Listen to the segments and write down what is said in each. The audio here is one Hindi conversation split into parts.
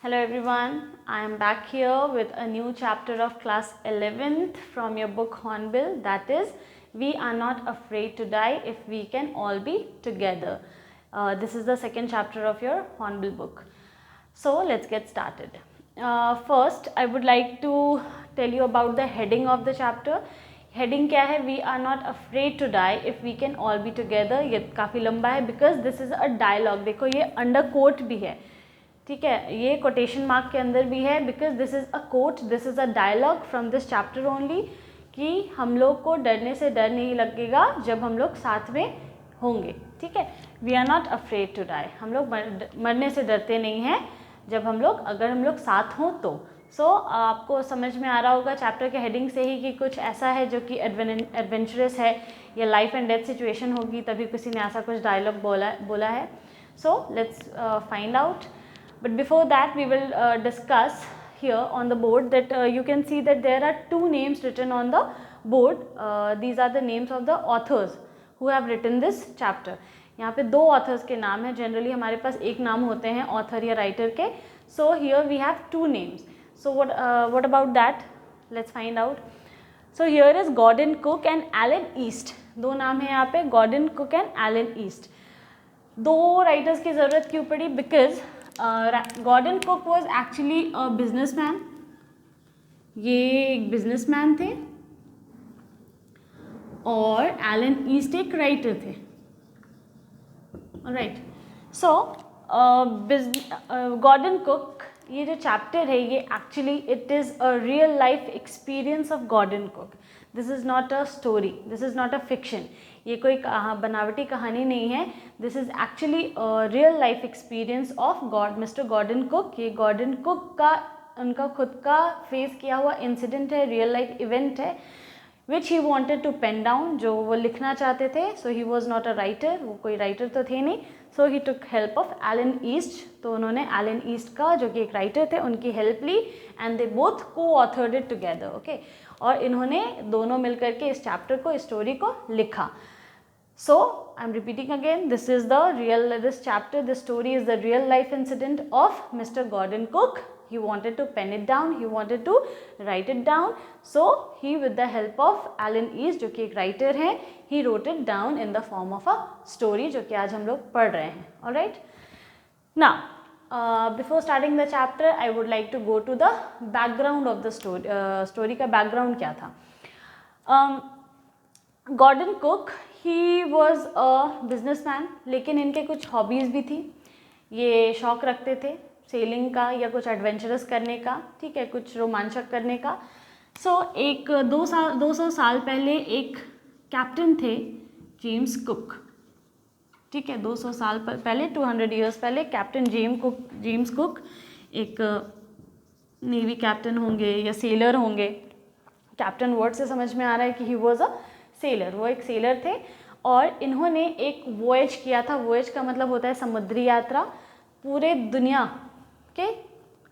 Hello everyone, I am back here with a new chapter of class 11th from your book Hornbill, that is We Are Not Afraid to Die If We Can All Be Together. This is the second chapter of your Hornbill book. So let's get started. First I would like to tell you about the heading of the chapter. Heading क्या है? We are not afraid to die if we can all be together. ये काफ़ी लंबा है because this is a dialogue. देखो ये अंडर कोट भी है, ठीक है, ये कोटेशन मार्क के अंदर भी है because this is a quote, this is a dialogue from this chapter only, कि हम लोग को डरने से डर नहीं लगेगा जब हम लोग साथ में होंगे. ठीक है, we are not afraid to die. हम लोग मरने से डरते नहीं हैं जब हम लोग, अगर हम लोग साथ हों तो. आपको समझ में आ रहा होगा चैप्टर के हेडिंग से ही कि कुछ ऐसा है जो कि एडवेंचरस है या लाइफ एंड डेथ सिचुएशन होगी तभी किसी ने ऐसा कुछ डायलॉग बोला है. So let's find out. But before that we will discuss here on the board that you can see that there are two names written on the board. These are the names of the authors who have written this chapter. यहाँ पे दो authors के नाम हैं. Generally हमारे पास एक नाम होते हैं author या writer के. So here we have two names. So what about that? Let's find out. So here is Gordon Cook and Alan East. दो नाम हैं यहाँ पे, Gordon Cook and Alan East. दो writers की ज़रूरत क्यों पड़ी? Because Gordon Cook was actually a businessman. ये एक बिजनेसमैन थे और एलन ईस्ट एक राइटर थे. राइट. सो गॉर्डन कुक, ये जो चैप्टर है ये actually it is a real life experience of Gordon Cook. This is not a story, this is not a fiction. ये कोई बनावटी कहानी नहीं है. This is actually real life experience of mister Gordon Cook. ये गॉर्डन कुक का उनका खुद का फेस किया हुआ इंसिडेंट है, रियल लाइफ इवेंट है, which he wanted to pen down, जो वो लिखना चाहते थे. So he was not a writer, वो कोई राइटर तो थे नहीं. So he took help of Alan East. तो उन्होंने एलन ईस्ट का, जो कि एक राइटर थे, उनकी हेल्प ली and they both co-authored it together. Okay, और इन्होंने दोनों मिलकर के इस चैप्टर को, इस स्टोरी को लिखा. So I'm repeating again, this chapter, this story is the real life incident of Mr. Gordon Cook. He wanted to pen it down, he wanted to write it down. So he, with the help of Alan East, जो कि एक writer है, he wrote it down in the form of a story, जो कि आज हम लोग पढ़ रहे हैं. Alright. Now, before starting the chapter, I would like to go to the background of the story. Story का background क्या था? Gordon Cook, he was a businessman, लेकिन इनके कुछ हॉबीज़ भी थी. ये शौक़ रखते थे सेलिंग का या कुछ एडवेंचरस करने का, ठीक है, कुछ रोमांचक करने का. एक 200 साल पहले एक कैप्टन थे, जेम्स कुक. ठीक है, 200 साल पहले, 200 ईयर्स पहले कैप्टन जेम्स कुक एक नेवी कैप्टन होंगे या सेलर होंगे. कैप्टन वर्ड से समझ में आ रहा है कि ही वॉज अ सेलर, वो एक सेलर थे. और इन्होंने एक वॉयज किया था. वॉयज का मतलब होता है समुद्री यात्रा. पूरे दुनिया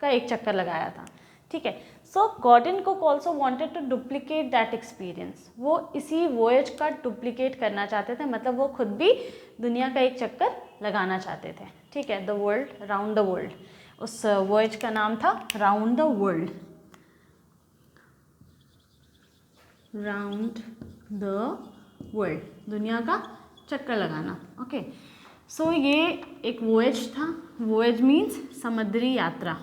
का एक चक्कर लगाया था. ठीक है. So Gordon Cook also wanted to duplicate that experience. वो इसी वॉयज का डुप्लीकेट करना चाहते थे, मतलब वो खुद भी दुनिया का एक चक्कर लगाना चाहते थे. ठीक है, the world, round the world. उस वॉयज का नाम था round the world. Round the world, दुनिया का चक्कर लगाना. ओके. सो ये एक वॉयज था. वॉयज मीन्स समुद्री यात्रा,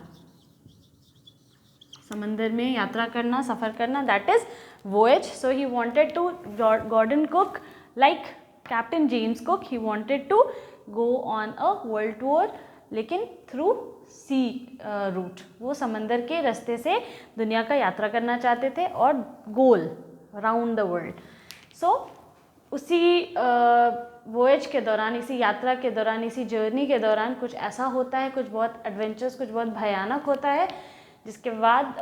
समंदर में यात्रा करना, सफ़र करना, that is voyage. So he wanted to, Gordon Cook like captain James Cook, he wanted to go on a world tour, लेकिन थ्रू सी रूट. वो समंदर के रास्ते से दुनिया का यात्रा करना चाहते थे और गोल राउंड द वर्ल्ड. सो उसी वॉयज के दौरान, इसी यात्रा के दौरान, इसी जर्नी के दौरान कुछ ऐसा होता है, कुछ बहुत एडवेंचरस, कुछ बहुत भयानक होता है, जिसके बाद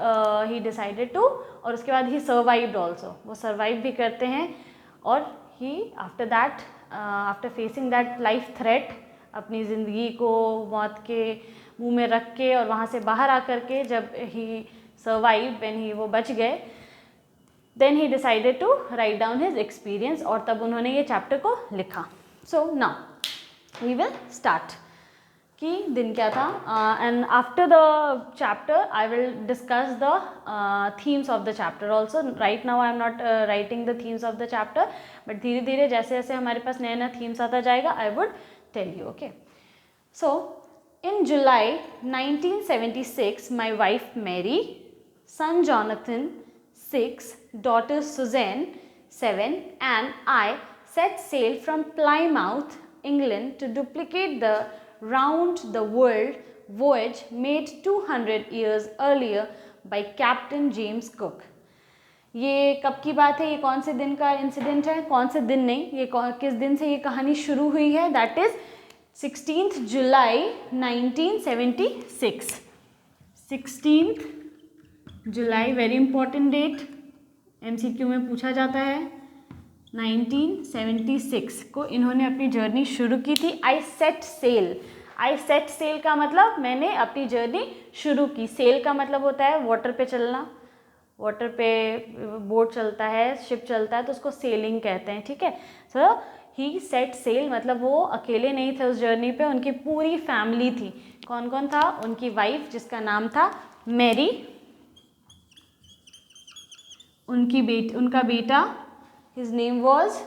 ही डिसाइडेड टू, और उसके बाद ही सर्वाइव्ड ऑल्सो. वो सर्वाइव भी करते हैं और he after that, after facing that life threat, अपनी ज़िंदगी को मौत के मुंह में रख के और वहाँ से बाहर आकर के जब ही सर्वाइव, व्हेन ही वो बच गए, then he decided to write down his experience, और तब उन्होंने ये चैप्टर को लिखा. So now we will start. कि दिन क्या था. And after the chapter I will discuss the themes of the chapter also. Right now I am not writing the themes of the chapter, but धीरे धीरे जैसे जैसे हमारे पास नया नया थीम्स आता जाएगा I would tell you. Okay, so in July 1976 my wife Mary, son Jonathan 6, daughter Suzanne 7 and I set sail from Plymouth, England to duplicate the round the world voyage made 200 years earlier by Captain James Cook. ये कब की बात है, ये कौन से दिन का इंसिडेंट है, कौन से दिन नहीं, ये किस दिन से ये कहानी शुरू हुई है, that is 16th July 1976. 16th जुलाई वेरी इंपॉर्टेंट डेट, MCQ में पूछा जाता है. 1976 को इन्होंने अपनी जर्नी शुरू की थी. आई सेट सेल का मतलब मैंने अपनी जर्नी शुरू की. सेल का मतलब होता है वाटर पे चलना, वाटर पे बोट चलता है, शिप चलता है, तो उसको सेलिंग कहते हैं. ठीक है, सो ही सेट सेल मतलब वो अकेले नहीं थे उस जर्नी पे, उनकी पूरी फैमिली थी. कौन कौन था? उनकी वाइफ जिसका नाम था मैरी, उनका बेटा his name was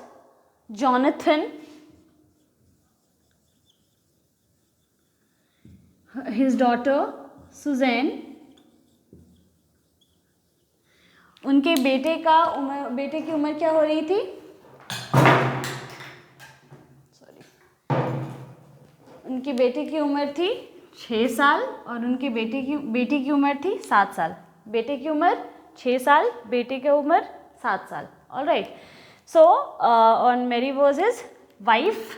Jonathan, his daughter Suzanne. उनके बेटे की उम्र क्या हो रही थी? उनकी बेटे की उम्र थी 6 साल और उनके बेटी की उम्र थी 7 साल. बेटे की उम्र 6 साल, बेटे की उम्र 7 साल. All right, so on Mary was his wife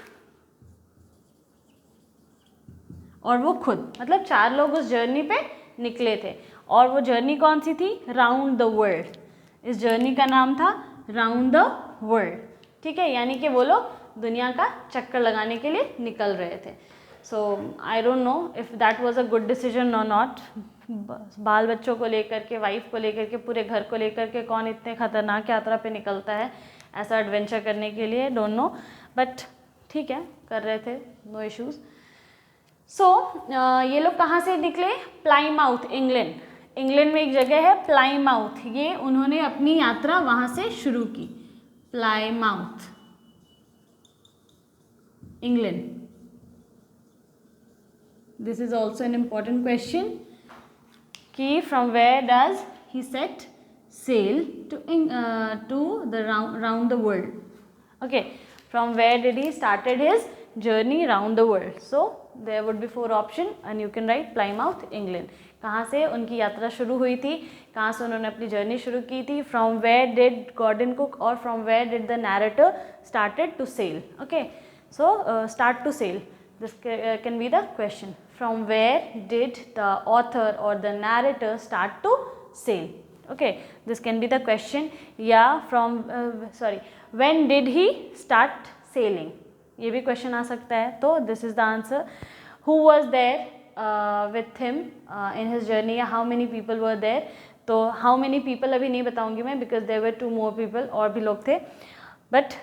और वो खुद, मतलब 4 लोग उस जर्नी पे निकले थे. और वो जर्नी कौन सी थी? Round the world. इस जर्नी का नाम था राउंड द वर्ल्ड. ठीक है, यानी कि वो लोग दुनिया का चक्कर लगाने के लिए निकल रहे थे. So I don't know if that was a good decision और नॉट. बाल बच्चों को लेकर के, वाइफ को लेकर के, पूरे घर को लेकर के कौन इतने खतरनाक यात्रा पे निकलता है ऐसा एडवेंचर करने के लिए, डोंट नो, बट ठीक है, कर रहे थे, नो इश्यूज़. सो ये लोग कहाँ से निकले? Plymouth, England. इंग्लैंड में एक जगह है प्लाईमाउथ, ये उन्होंने अपनी यात्रा वहाँ से शुरू की. Plymouth, England. This is also an important question कि from where does he set sail to the round the world. Okay, from where did he started his journey round the world? So there would be 4 option and you can write Plymouth, England. कहाँ से उनकी यात्रा शुरू हुई थी, कहाँ से उन्होंने अपनी जर्नी शुरू की थी, from where did Gordon Cook और from where did the narrator started to sail. Okay, so start to sail, this can be the question. From where did the author or the narrator start to sail? Okay, this can be the question. Yeah, from when did he start sailing? ये भी question आ सकता है. तो this is the answer. Who was there with him in his journey? How many people were there? तो how many people अभी नहीं बताऊंगी मैं, because there were 2 more people, और भी लोग थे. But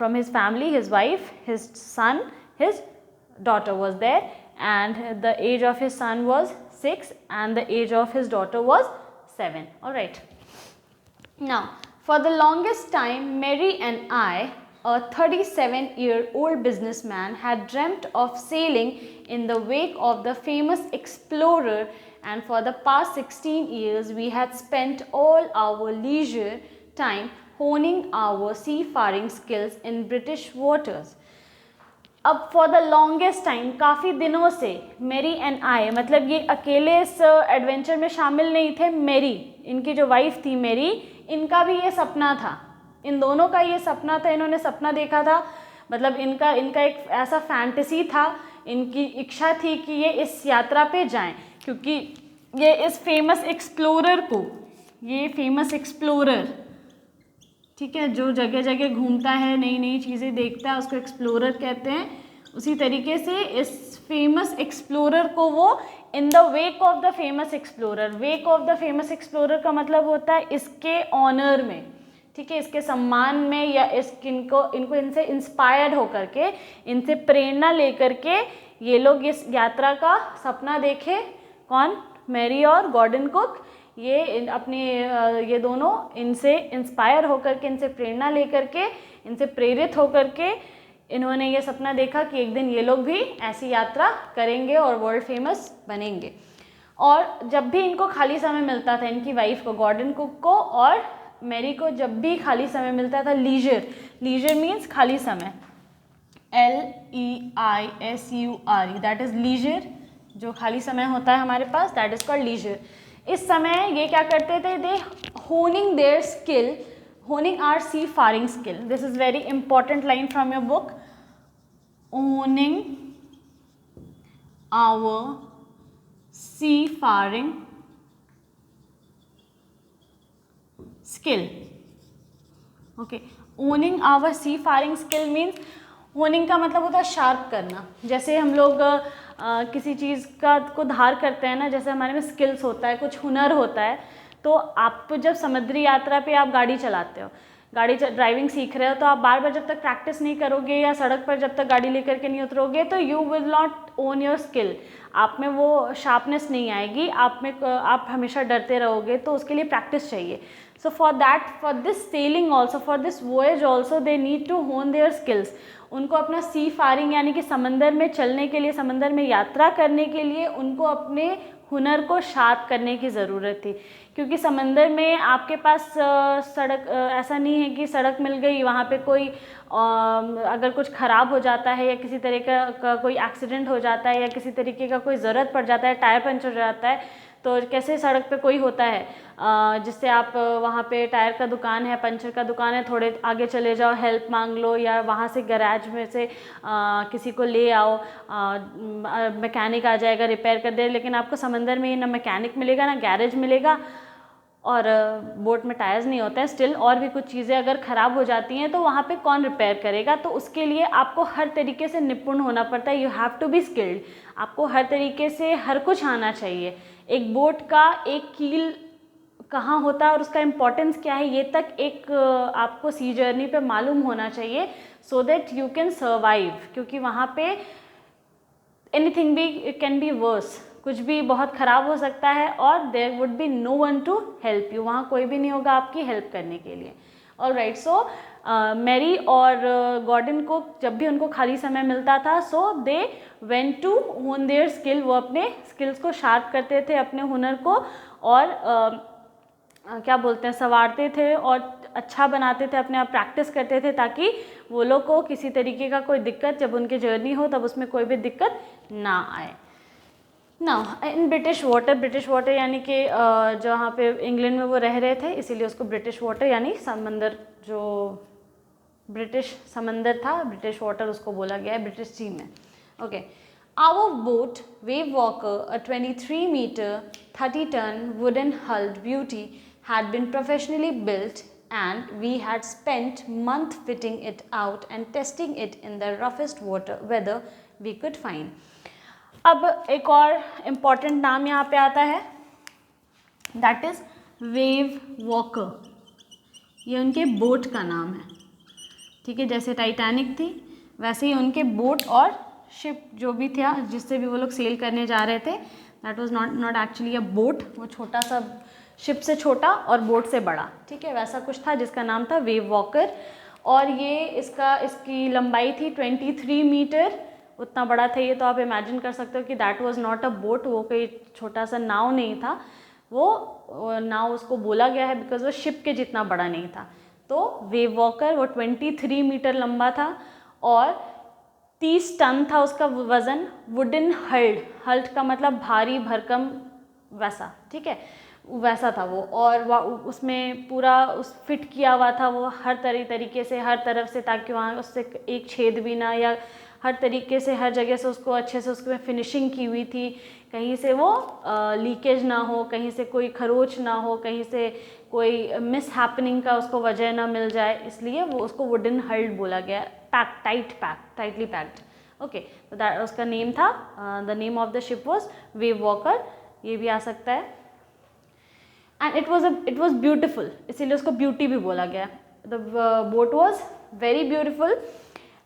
from his family, his wife, his son, his daughter was there, and the age of his son was 6 and the age of his daughter was 7. All right. Now, for the longest time, Mary and I, a 37-year-old businessman, had dreamt of sailing in the wake of the famous explorer, and for the past 16 years, we had spent all our leisure time honing our seafaring skills in British waters. अब फॉर द लॉन्गेस्ट टाइम, काफ़ी दिनों से, मेरी एंड आई, मतलब ये अकेले इस एडवेंचर में शामिल नहीं थे. मेरी, इनकी जो वाइफ थी मेरी, इनका भी ये सपना था, इन दोनों का ये सपना था. इन्होंने सपना देखा था, मतलब इनका एक ऐसा फैंटेसी था, इनकी इच्छा थी कि ये इस यात्रा पे जाएं, क्योंकि ये इस फेमस एक्सप्लोरर को, ये फेमस एक्सप्लोरर, ठीक है, जो जगह जगह घूमता है, नई नई चीज़ें देखता है, उसको एक्सप्लोरर कहते हैं. उसी तरीके से इस फेमस एक्सप्लोरर को वो in the wake of the famous explorer, wake of the famous explorer का मतलब होता है इसके ऑनर में, ठीक है, इसके सम्मान में, या इनको इनसे इंस्पायर्ड होकर के, इनसे प्रेरणा लेकर के ये लोग इस यात्रा का सपना देखे, कौन, मैरी और गॉर्डन कुक, ये अपने ये दोनों इनसे इंस्पायर होकर के, इनसे प्रेरणा लेकर के, इनसे प्रेरित होकर के इन्होंने ये सपना देखा कि एक दिन ये लोग भी ऐसी यात्रा करेंगे और वर्ल्ड फेमस बनेंगे। और जब भी इनको खाली समय मिलता था, इनकी वाइफ को, गॉर्डन कुक को और मैरी को, जब भी खाली समय मिलता था, लीजर, लीजर मीन्स खाली समय, LEISURE, दैट इज लीजर, जो खाली समय होता है हमारे पास, दैट इज कॉल्ड लीजर। इस समय ये क्या करते थे, they honing their skill, honing our seafaring skill, this is very important line from your book, honing our seafaring skill. Okay, owning our seafaring skill means, owning का मतलब होता है शार्प करना। जैसे हम लोग किसी चीज़ का को धार करते हैं ना, जैसे हमारे में स्किल्स होता है, कुछ हुनर होता है, तो आप जब समुद्री यात्रा पे आप गाड़ी चलाते हो, गाड़ी ड्राइविंग सीख रहे हो, तो आप बार बार जब तक प्रैक्टिस नहीं करोगे या सड़क पर जब तक गाड़ी लेकर के नहीं उतरोगे, तो you will not own your skill, आप में वो शार्पनेस नहीं आएगी, आप हमेशा डरते रहोगे, तो उसके लिए प्रैक्टिस चाहिए। So for this sailing also, for this voyage also, they need to hone their skills. उनको अपना सी फारिंग यानी कि समंदर में चलने के लिए, समंदर में यात्रा करने के लिए उनको अपने हुनर को शार्प करने की ज़रूरत थी, क्योंकि समंदर में आपके पास सड़क ऐसा नहीं है कि सड़क मिल गई, वहाँ पे कोई अगर कुछ ख़राब हो जाता है या किसी तरीके का कोई एक्सीडेंट हो जाता है या किसी तरीके का कोई ज़रूरत पड़ जाता है, टायर पंचर हो जाता है, तो कैसे सड़क पे कोई होता है जिससे आप वहाँ पे टायर का दुकान है, पंचर का दुकान है, थोड़े आगे चले जाओ, हेल्प मांग लो, या वहाँ से गैराज में से किसी को ले आओ, मैकेनिक आ जाएगा, रिपेयर कर दे। लेकिन आपको समंदर में ना मैकेनिक मिलेगा, ना गैरेज मिलेगा, और बोट में टायर्स नहीं होते हैं स्टिल, और भी कुछ चीज़ें अगर ख़राब हो जाती हैं तो वहाँ पे कौन रिपेयर करेगा। तो उसके लिए आपको हर तरीके से निपुण होना पड़ता है, you have to be skilled, आपको हर तरीके से हर कुछ आना चाहिए। एक बोट का एक कील कहाँ होता है और उसका इम्पोर्टेंस क्या है, ये तक एक आपको सी जर्नी पे मालूम होना चाहिए, so that you can survive, क्योंकि वहाँ पे एनीथिंग भी कैन बी वर्स, कुछ भी बहुत ख़राब हो सकता है, और there would be no one to help you, वहाँ कोई भी नहीं होगा आपकी हेल्प करने के लिए। ऑलराइट, सो मैरी और गॉर्डन को जब भी उनको खाली समय मिलता था, सो they went to hone their skill, वो अपने स्किल्स को शार्प करते थे, अपने हुनर को, और क्या बोलते हैं, संवारते थे और अच्छा बनाते थे, अपने आप प्रैक्टिस करते थे, ताकि वो लोग को किसी तरीके का कोई दिक्कत, जब उनकी जर्नी हो तब उसमें कोई भी दिक्कत ना आए। नाउ इन ब्रिटिश वाटर यानी कि जहाँ पे इंग्लैंड में वो रह रहे थे, इसीलिए उसको ब्रिटिश वाटर यानी समंदर, जो ब्रिटिश समंदर था, ब्रिटिश वाटर उसको बोला गया है, ब्रिटिश सी में। Okay, our boat Wave Walker, a 23 metre 30 ton wooden hulled beauty, had been professionally built, and we had spent month fitting it out and testing it in the roughest weather we could find. अब एक और इम्पॉर्टेंट नाम यहाँ पे आता है, दैट इज वेव वॉकर, ये उनके बोट का नाम है, ठीक है। जैसे टाइटैनिक थी वैसे ही उनके बोट और शिप जो भी था जिससे भी वो लोग सेल करने जा रहे थे, that was not actually a boat, वो छोटा सा शिप से छोटा और बोट से बड़ा, ठीक है, वैसा कुछ था जिसका नाम था वेव वॉकर। और ये इसकी लंबाई थी 23 मीटर, उतना बड़ा था ये, तो आप इमेजिन कर सकते हो कि that was not a boat, वो कोई छोटा सा नाव नहीं था, वो नाव उसको बोला गया है बिकॉज वो शिप के जितना बड़ा नहीं था। तो वेव वॉकर वो 23 मीटर लंबा था और 30 टन था उसका वज़न। वुडन हल्ट का मतलब भारी भरकम वैसा, ठीक है, वैसा था वो। और उसमें पूरा फिट किया हुआ था वो हर तरीके से, हर तरफ से, ताकि वहाँ उससे एक छेद भी ना, या हर तरीके से हर जगह से उसको अच्छे से उसमें फिनिशिंग की हुई थी, कहीं से वो लीकेज ना हो, कहीं से कोई खरोच ना हो, कहीं से कोई मिस हैपनिंग का उसको वजह ना मिल जाए, इसलिए वो उसको वुडन हल्ड बोला गया। Tightly packed. ओके, तो दैट उसका नेम था, the name of the ship was wave walker, ये भी आ सकता है। एंड इट वॉज ब्यूटिफुल, इसीलिए उसको ब्यूटी भी बोला गया। The boat was very beautiful,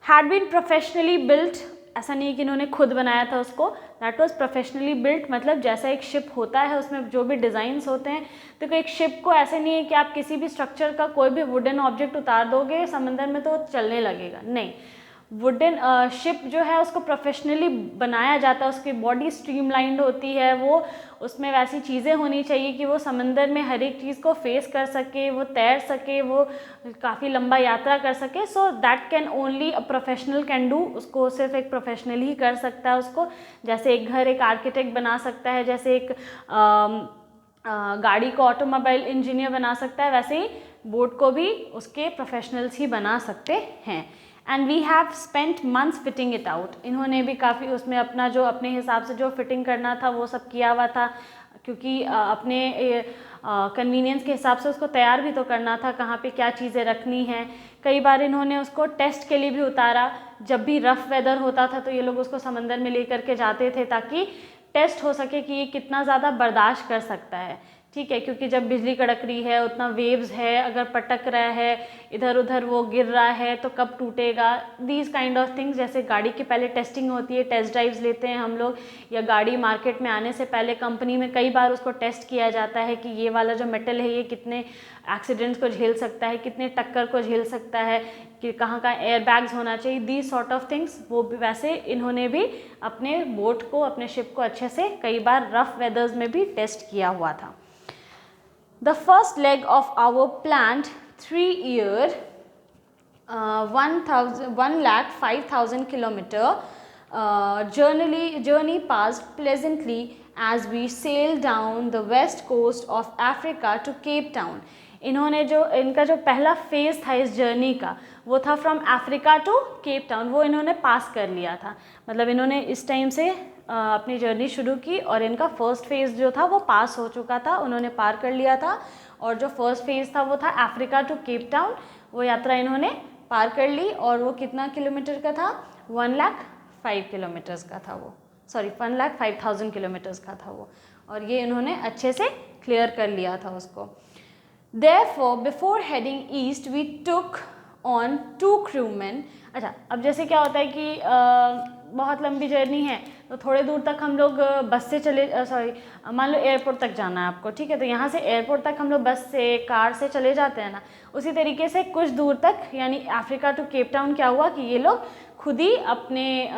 had been professionally built, ऐसा नहीं है कि इन्होंने खुद बनाया था उसको, दैट वाज प्रोफेशनली बिल्ट। मतलब जैसा एक शिप होता है उसमें जो भी डिज़ाइंस होते हैं, तो एक शिप को ऐसे नहीं है कि आप किसी भी स्ट्रक्चर का कोई भी वुडन ऑब्जेक्ट उतार दोगे समंदर में तो चलने लगेगा, नहीं। वुडन शिप जो है उसको प्रोफेशनली बनाया जाता है, उसकी बॉडी स्ट्रीमलाइंड होती है, वो उसमें वैसी चीज़ें होनी चाहिए कि वो समंदर में हर एक चीज़ को फेस कर सके, वो तैर सके, वो काफ़ी लंबा यात्रा कर सके। So that can only a professional can do, उसको सिर्फ एक प्रोफेशनल ही कर सकता है उसको। जैसे एक घर एक आर्किटेक्ट बना सकता है, जैसे एक गाड़ी को ऑटोमोबाइल इंजीनियर बना सकता है, वैसे ही बोट को भी उसके प्रोफेशनल्स ही बना सकते हैं। And we have spent months fitting it out, इन्होंने भी काफ़ी उसमें अपना जो अपने हिसाब से जो फिटिंग करना था वो सब किया हुआ था, क्योंकि अपने कन्वीनियंस के हिसाब से उसको तैयार भी तो करना था, कहाँ पे क्या चीज़ें रखनी हैं। कई बार इन्होंने उसको टेस्ट के लिए भी उतारा, जब भी रफ़ वेदर होता था तो ये लोग उसको समंदर में लेकर के जाते थे ताकि टेस्ट हो सके कि ये कितना ज़्यादा बर्दाश्त कर सकता है, ठीक है। क्योंकि जब बिजली कड़क रही है, उतना वेव्स है, अगर पटक रहा है, इधर उधर वो गिर रहा है तो कब टूटेगा, दीज काइंड ऑफ थिंग्स। जैसे गाड़ी की पहले टेस्टिंग होती है, टेस्ट ड्राइव्स लेते हैं हम लोग, या गाड़ी मार्केट में आने से पहले कंपनी में कई बार उसको टेस्ट किया जाता है कि ये वाला जो मेटल है ये कितने एक्सीडेंट्स को झेल सकता है, कितने टक्कर को झेल सकता है, कि कहाँ कहाँ एयर बैग्स होना चाहिए, दीज सॉर्ट ऑफ थिंग्स। वो भी वैसे इन्होंने भी अपने बोट को, अपने शिप को अच्छे से कई बार रफ वेदर्स में भी टेस्ट किया हुआ था। The first leg of our planned 3-year 1,05,000 kilometer journey passed pleasantly as we sailed down the west coast of Africa to Cape Town. इन्होंने जो इनका जो पहला फेज़ था इस जर्नी का वो था from Africa to Cape Town, वो इन्होंने पास कर लिया था। मतलब इन्होंने इस टाइम से अपनी जर्नी शुरू की और इनका फर्स्ट फेज़ जो था वो पास हो चुका था, उन्होंने पार कर लिया था। और जो फर्स्ट फेज़ था वो था अफ्रीका टू केप टाउन, वो यात्रा इन्होंने पार कर ली। और वो कितना किलोमीटर का था? 1,05,000 किलोमीटर्स का था वो, सॉरी 1,05,000 किलोमीटर्स का था वो। और ये इन्होंने अच्छे से क्लियर कर लिया था उसको। Therefore, before heading east, we took on 2 crewmen. अच्छा, अब जैसे क्या होता है कि बहुत लंबी जर्नी है तो थोड़े दूर तक हम लोग बस से चले, मान लो एयरपोर्ट तक जाना है आपको, ठीक है, तो यहाँ से एयरपोर्ट तक हम लोग बस से, कार से चले जाते हैं ना, उसी तरीके से कुछ दूर तक यानी अफ्रीका टू केप टाउन क्या हुआ कि ये लोग खुद ही अपने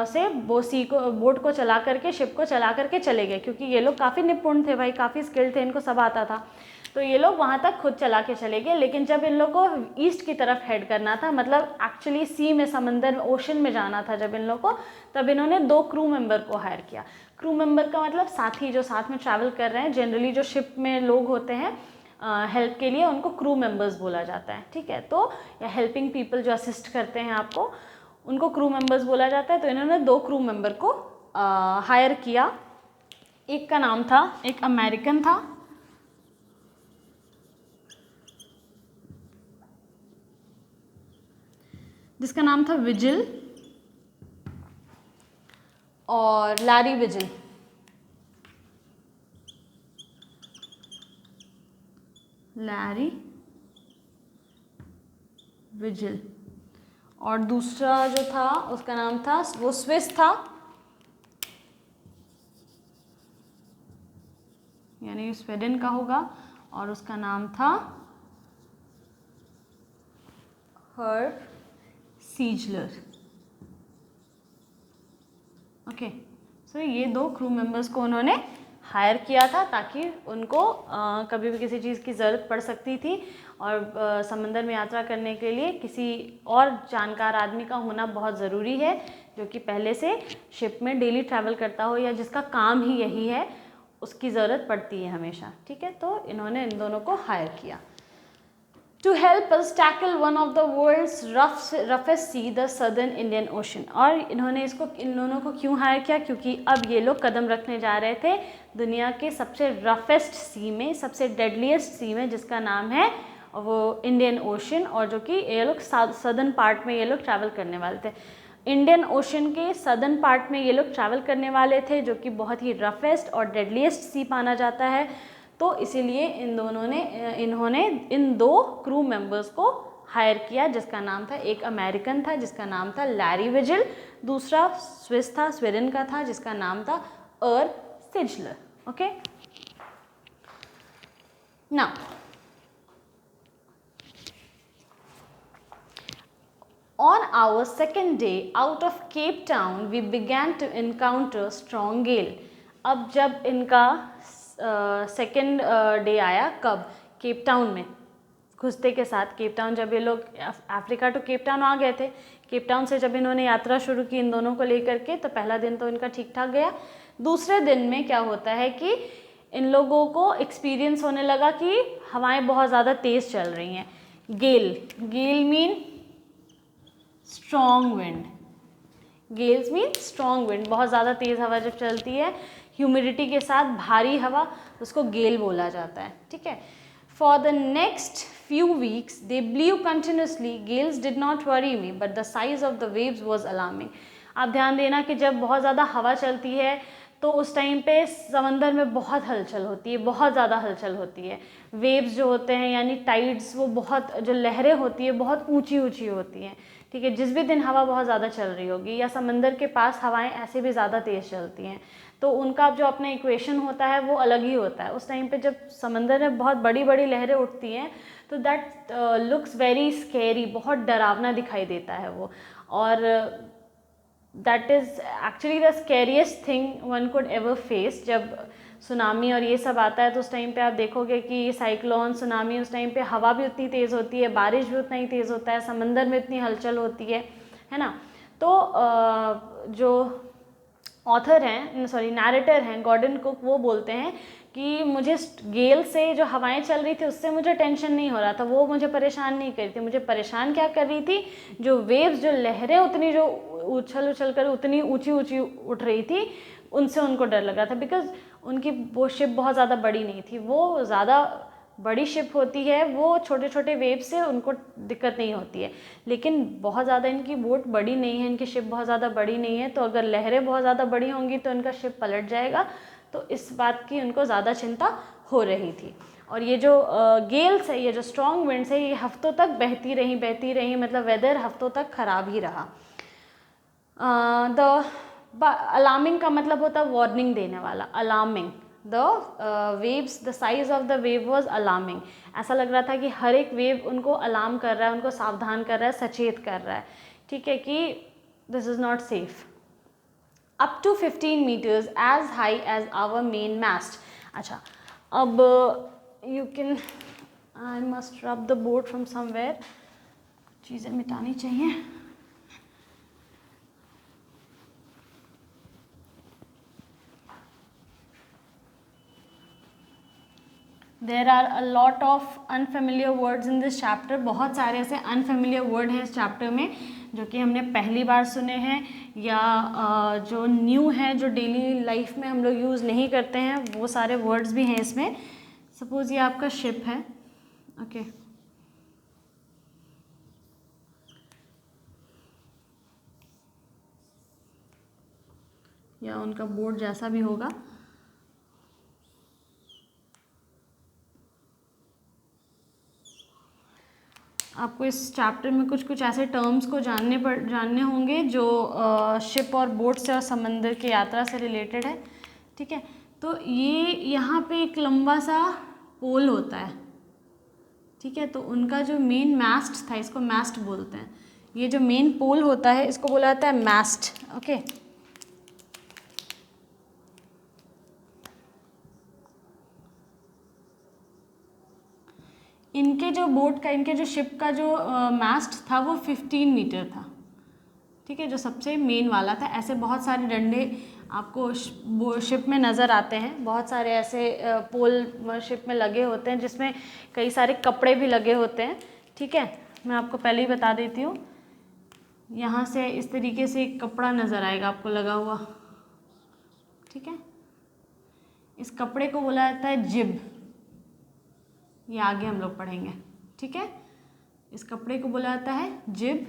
से बोट को चला करके, शिप को चला करके चले गए, क्योंकि ये लोग काफ़ी निपुण थे भाई, काफ़ी स्किल्ड थे, इनको सब आता था। तो ये लोग वहाँ तक खुद चला के चले गए। लेकिन जब इन लोग को ईस्ट की तरफ हेड करना था, मतलब एक्चुअली सी में, समंदर में, ओशन में जाना था जब इन लोग को, तब इन्होंने 2 क्रू मेंबर को हायर किया। क्रू मेंबर का मतलब साथी, जो साथ में ट्रैवल कर रहे हैं। जनरली जो शिप में लोग होते हैं हेल्प के लिए, उनको क्रू मेंबर्स बोला जाता है, ठीक है। तो या हेल्पिंग पीपल जो असिस्ट करते हैं आपको, उनको क्रू मेंबर्स बोला जाता है। तो इन्होंने 2 क्रू मेंबर को हायर किया। एक का नाम था, एक अमेरिकन था, जिसका नाम था विजिल, और लैरी विजिल। Larry vigil. और दूसरा जो था उसका नाम था, वो स्विस था, यानी स्वीडन का होगा, और उसका नाम था हर्ब सीजलर। ओके, सो ये 2 क्रू मेंबर्स को उन्होंने हायर किया था ताकि उनको कभी भी किसी चीज़ की ज़रूरत पड़ सकती थी, और समंदर में यात्रा करने के लिए किसी और जानकार आदमी का होना बहुत ज़रूरी है, जो कि पहले से शिप में डेली ट्रैवल करता हो या जिसका काम ही यही है, उसकी ज़रूरत पड़ती है हमेशा, ठीक है। तो इन्होंने इन दोनों को हायर किया। To help us tackle one of the world's roughest sea, the Southern Indian Ocean. और इन्होंने इन दोनों को क्यों हायर किया? क्योंकि अब ये लोग कदम रखने जा रहे थे दुनिया के सबसे रफेस्ट सी में, सबसे डेडलीस्ट सी में, जिसका नाम है वो इंडियन ओशन, और जो कि ये लोग सदर्न पार्ट में ये लोग ट्रैवल करने वाले थे। इंडियन ओशन के सदर्न पार्ट में ये लोग ट्रैवल करने वाले थे, जो कि बहुत ही रफेस्ट और डेडलीस्ट सी माना जाता है। तो इसीलिए इन्होंने इन 2 क्रू मेंबर्स को हायर किया जिसका नाम था, एक अमेरिकन था जिसका नाम था लैरी विजिल, दूसरा स्विस था, स्वीडन का था जिसका नाम था एर sizzler. Okay, now on our second day out of Cape Town we began to encounter strong gale. अब जब इनका सेकेंड डे आया, कब? केप टाउन में घुसते के साथ. केप टाउन जब ये लोग अफ्रीका टू केप टाउन आ गए थे, केप टाउन से जब इन्होंने यात्रा शुरू की इन दोनों को लेकर के, तो पहला दिन तो इनका ठीक ठाक गया. दूसरे दिन में क्या होता है कि इन लोगों को एक्सपीरियंस होने लगा कि हवाएं बहुत ज़्यादा तेज़ चल रही हैं. Gale, gale mean strong wind, gales mean strong wind, बहुत ज़्यादा तेज़ हवा जब चलती है ह्यूमिडिटी के साथ भारी हवा, उसको गेल बोला जाता है. ठीक है. For the next few weeks they blew continuously. Gales did not worry me but the size of the waves was alarming. आप ध्यान देना कि जब बहुत ज़्यादा हवा चलती है तो उस टाइम पे समंदर में बहुत हलचल होती है, बहुत ज़्यादा हलचल होती है. वेव्स जो होते हैं यानी टाइड्स, वो बहुत, जो लहरें होती है बहुत ऊंची ऊंची होती हैं. ठीक है. जिस भी दिन हवा बहुत ज़्यादा चल रही होगी या समंदर के पास हवाएं ऐसे भी ज़्यादा तेज़ चलती हैं, तो उनका जो अपना इक्वेशन होता है वो अलग ही होता है. उस टाइम पे जब समंदर में बहुत बड़ी बड़ी लहरें उठती हैं तो दैट लुक्स वेरी स्केरी, बहुत डरावना दिखाई देता है वो. और that is actually the scariest thing one could ever face. जब सुनामी और ये सब आता है तो उस टाइम पे आप देखोगे कि साइक्लोन, सुनामी, उस टाइम पे हवा भी उतनी तेज़ होती है, बारिश भी उतना ही तेज़ होता है, समंदर में इतनी हलचल होती है ना. तो जो ऑथर हैं, सॉरी नैरेटर हैं, गॉर्डन कुक, वो बोलते हैं कि मुझे गेल से जो हवाएं चल रही थी उससे मुझे टेंशन नहीं हो रहा था, वो मुझे परेशान नहीं कर रही थी. मुझे परेशान क्या कर रही थी? जो वेव्स, जो लहरें उतनी, जो उछल उछल कर उतनी ऊंची ऊंची उठ रही थी, उनसे उनको डर लग रहा था. बिकॉज उनकी वो शिप बहुत ज़्यादा बड़ी नहीं थी. वो ज़्यादा बड़ी शिप होती है, वो छोटे छोटे वेव से उनको दिक्कत नहीं होती है, लेकिन बहुत ज़्यादा इनकी बोट बड़ी नहीं है, इनकी शिप बहुत ज़्यादा बड़ी नहीं है, तो अगर लहरें बहुत ज़्यादा बड़ी होंगी तो इनका शिप पलट जाएगा. तो इस बात की उनको ज़्यादा चिंता हो रही थी. और ये जो गेल्स है, ये जो स्ट्रॉन्ग विंड्स है, ये हफ्तों तक बहती रही, मतलब वेदर हफ्तों तक ख़राब ही रहा. द अलार्मिंग का मतलब होता है वार्निंग देने वाला. Alarming, the waves, the size of the wave was alarming. ऐसा लग रहा था कि हर एक वेव उनको अलार्म कर रहा है, उनको सावधान कर रहा है, सचेत कर रहा है. ठीक है, कि this is not safe. Up to 15 meters as high as our main mast. अच्छा, अब you can, I must rub the board from somewhere. चीज़ें मिटानी चाहिए. There are a lot of unfamiliar words in this chapter. बहुत सारे ऐसे अनफेमिलियर वर्ड हैं इस चैप्टर में जो कि हमने पहली बार सुने हैं, या जो न्यू है, जो डेली लाइफ में हम लोग यूज़ नहीं करते हैं, वो सारे वर्ड्स भी हैं इसमें. सपोज़ ये आपका शिप है. ओके, या उनका बोर्ड जैसा भी होगा. आपको इस चैप्टर में कुछ कुछ ऐसे टर्म्स को जानने होंगे जो शिप और बोट से और समंदर की यात्रा से रिलेटेड है. ठीक है, तो ये यहाँ पे एक लंबा सा पोल होता है. ठीक है, तो उनका जो मेन मास्ट था, इसको मास्ट बोलते हैं. ये जो मेन पोल होता है इसको बोला जाता है मास्ट. ओके, इनके जो बोट का, इनके जो शिप का जो मास्ट था वो 15 मीटर था. ठीक है, जो सबसे मेन वाला था. ऐसे बहुत सारे डंडे आपको शिप में नज़र आते हैं. बहुत सारे ऐसे पोल शिप में लगे होते हैं जिसमें कई सारे कपड़े भी लगे होते हैं. ठीक है, मैं आपको पहले ही बता देती हूँ. यहाँ से इस तरीके से एक कपड़ा नज़र आएगा आपको लगा हुआ. ठीक है, इस कपड़े को बोला जाता है जिब. ये आगे हम लोग पढ़ेंगे. ठीक है, इस कपड़े को बोला जाता है जिब.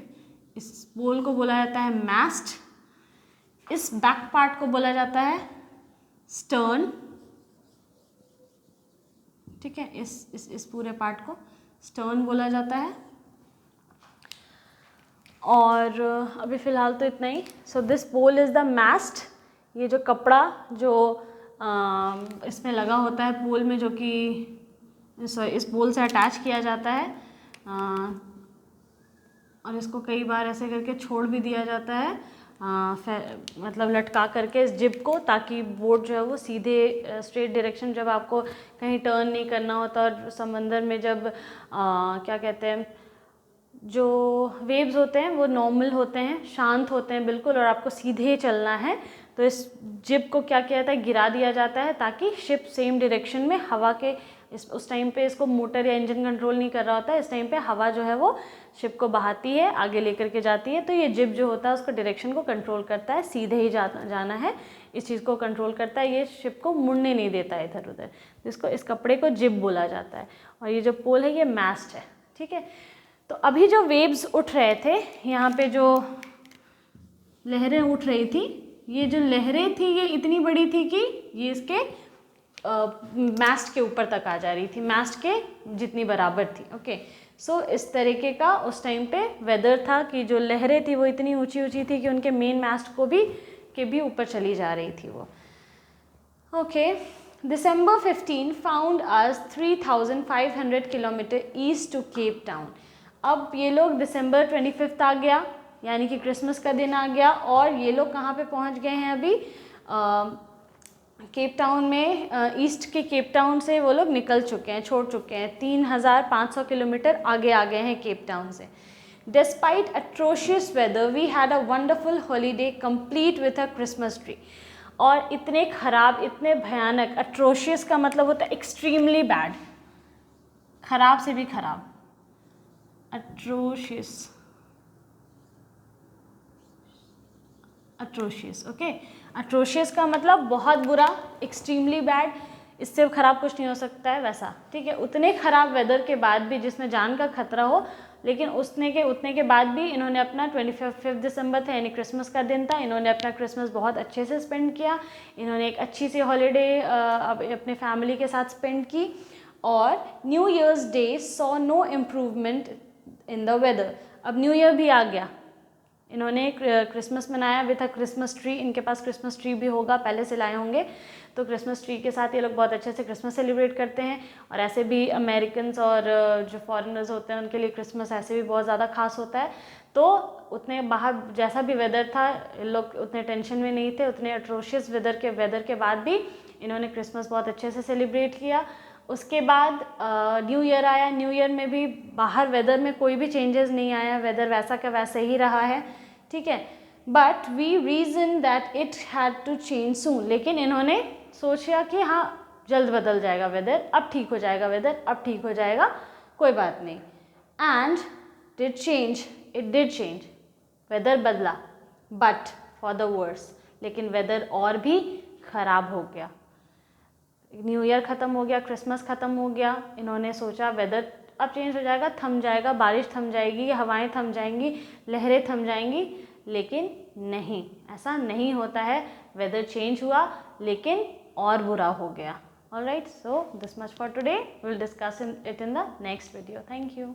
इस पोल को बोला जाता है मास्ट. इस बैक पार्ट को बोला जाता है स्टर्न. ठीक है, इस पूरे पार्ट को स्टर्न बोला जाता है. और अभी फ़िलहाल तो इतना ही। So this pole is the mast, ये जो कपड़ा जो इसमें लगा होता है पोल में, जो कि इस पोल से अटैच किया जाता है, और इसको कई बार ऐसे करके छोड़ भी दिया जाता है, मतलब लटका करके इस जिप को, ताकि बोट जो है वो सीधे स्ट्रेट डायरेक्शन, जब आपको कहीं टर्न नहीं करना होता और समंदर में जब क्या कहते हैं, जो वेव्स होते हैं वो नॉर्मल होते हैं, शांत होते हैं बिल्कुल, और आपको सीधे चलना है, तो इस जिप को क्या किया जाता है, गिरा दिया जाता है, ताकि शिप सेम डायरेक्शन में हवा के उस टाइम पे इसको मोटर या इंजन कंट्रोल नहीं कर रहा होता है, इस टाइम पे हवा जो है वो शिप को बहाती है, आगे लेकर के जाती है, तो ये जिप जो होता है उसको डायरेक्शन को कंट्रोल करता है, सीधे ही जाना है, इस चीज़ को कंट्रोल करता है, ये शिप को मुड़ने नहीं देता है इधर उधर, इसको, इस कपड़े को जिप बोला जाता है। और ये जो पोल है ये मास्ट है, ठीक है। तो अभी जो वेव्स उठ रहे थे, यहाँ पे जो लहरें उठ रही थी, ये जो लहरें थी ये इतनी बड़ी थी कि ये इसके मास्ट के ऊपर तक आ जा रही थी, मास्ट के जितनी बराबर थी। ओके, सो इस तरीके का उस टाइम पे वेदर था कि जो लहरें थी वो इतनी ऊंची ऊंची थी कि उनके मेन मास्ट को भी ऊपर चली जा रही थी वो। Okay, December 15 found us 3,500 kilometre east to Cape Town. अब ये लोग दिसंबर 25 आ गया, यानी कि क्रिसमस का दिन आ गया, और ये लोग कहाँ पे पहुँच गए हैं अभी, केप टाउन में, ईस्ट के केप टाउन से वो लोग निकल चुके हैं, छोड़ चुके हैं, 3,500 किलोमीटर आगे आ गए हैं केप टाउन से। Despite atrocious weather, we had a wonderful holiday complete with a Christmas tree। और इतने खराब, इतने भयानक, atrocious का मतलब होता है extremely bad, खराब से भी खराब, atrocious, ओके। atrocious का मतलब बहुत बुरा, extremely bad, इससे खराब कुछ नहीं हो सकता है वैसा, ठीक है। उतने खराब वेदर के बाद भी, जिसमें जान का खतरा हो, लेकिन उतने के बाद भी इन्होंने अपना 25 दिसंबर था, यानी क्रिसमस का दिन था, इन्होंने अपना क्रिसमस बहुत अच्छे से स्पेंड किया, इन्होंने एक अच्छी सी हॉलीडे अपने फैमिली के साथ स्पेंड की। और New Year's Day saw no improvement in the weather. अब न्यू ईयर भी आ गया, इन्होंने क्रिसमस मनाया विथ अ क्रिसमस ट्री, इनके पास क्रिसमस ट्री भी होगा, पहले से लाए होंगे, तो क्रिसमस ट्री के साथ ये लोग बहुत अच्छे से क्रिसमस सेलिब्रेट करते हैं। और ऐसे भी अमेरिकन्स और जो फॉरेनर्स होते हैं उनके लिए क्रिसमस ऐसे भी बहुत ज़्यादा खास होता है। तो उतने बाहर जैसा भी वेदर था, लोग उतने टेंशन में नहीं थे, उतने अट्रोशियस वेदर के बाद भी इन्होंने क्रिसमस बहुत अच्छे से सेलिब्रेट किया। उसके बाद न्यू ईयर आया, न्यू ईयर में भी बाहर वेदर में कोई भी चेंजेस नहीं आया, वेदर वैसा का वैसे ही रहा है, ठीक है। But we reason that it had to change soon, लेकिन इन्होंने सोचा कि हाँ जल्द बदल जाएगा वेदर, अब ठीक हो जाएगा वेदर, अब ठीक हो जाएगा, कोई बात नहीं। And did change, it did change, weather बदला, बट फॉर द वर्स, लेकिन वेदर और भी ख़राब हो गया। न्यू ईयर ख़त्म हो गया, क्रिसमस ख़त्म हो गया, इन्होंने सोचा वेदर अब चेंज हो जाएगा, थम जाएगा, बारिश थम जाएगी, हवाएं थम जाएंगी, लहरें थम जाएंगी, लेकिन नहीं, ऐसा नहीं होता है। वेदर चेंज हुआ लेकिन और बुरा हो गया। Alright, so this much for today, will discuss it in the next video. Thank you.